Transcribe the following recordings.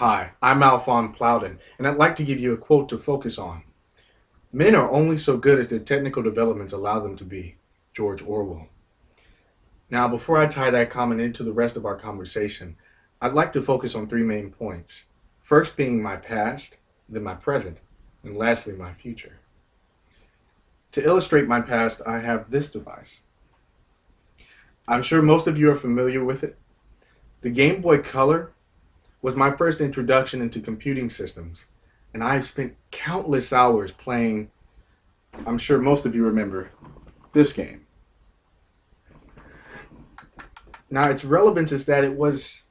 Hi, I'm Alphon Plowden, and I'd like to give you a quote to focus on. Men are only so good as their technical developments allow them to be. George Orwell. Now, before I tie that comment into the rest of our conversation, I'd like to focus on three main points. First being my past, then my present, and lastly my future. To illustrate my past, I have this device. I'm sure most of you are familiar with it. The Game Boy Color was my first introduction into computing systems, and I've spent countless hours playing, I'm sure most of you remember, this game. Now, its relevance is that it was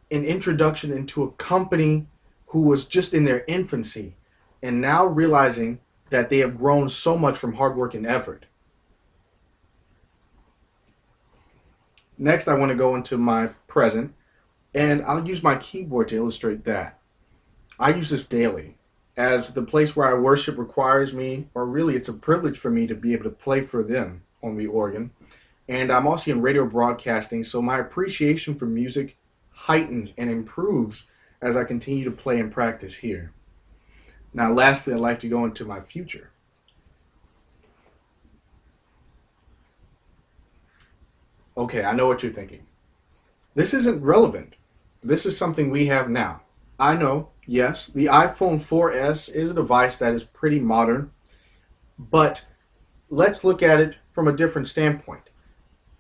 an introduction into a company who was just in their infancy, and now realizing that they have grown so much from hard work and effort. Next, I want to go into my present, and I'll use my keyboard to illustrate that. I use this daily, as the place where I worship requires me, or really it's a privilege for me to be able to play for them on the organ. And I'm also in radio broadcasting, so my appreciation for music heightens and improves as I continue to play and practice here. Now, lastly, I'd like to go into my future. Okay, I know what you're thinking. This isn't relevant. This is something we have now. I know, yes, the iPhone 4S is a device that is pretty modern, but let's look at it from a different standpoint.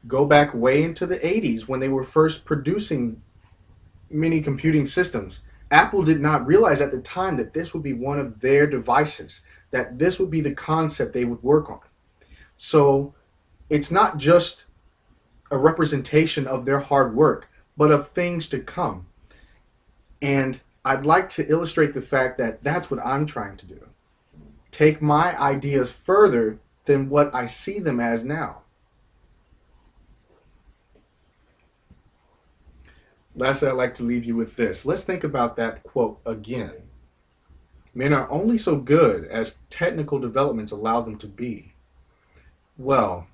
Go back way into the 80s when they were first producing mini computing systems. Apple did not realize at the time that this would be one of their devices, that this would be the concept they would work on. So it's not just a representation of their hard work, but of things to come. And I'd like to illustrate the fact that that's what I'm trying to do. Take my ideas further than what I see them as now. Lastly, I'd like to leave you with this. Let's think about that quote again. Men are only so good as technical developments allow them to be. Well,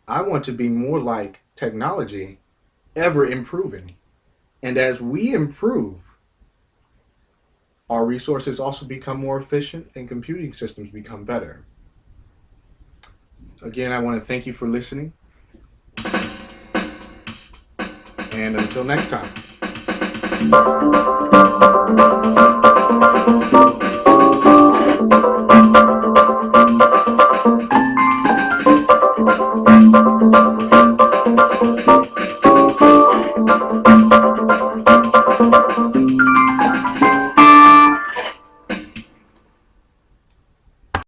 I want to be more like technology, ever improving. And as we improve, our resources also become more efficient and computing systems become better. Again, I want to thank you for listening. And until next time.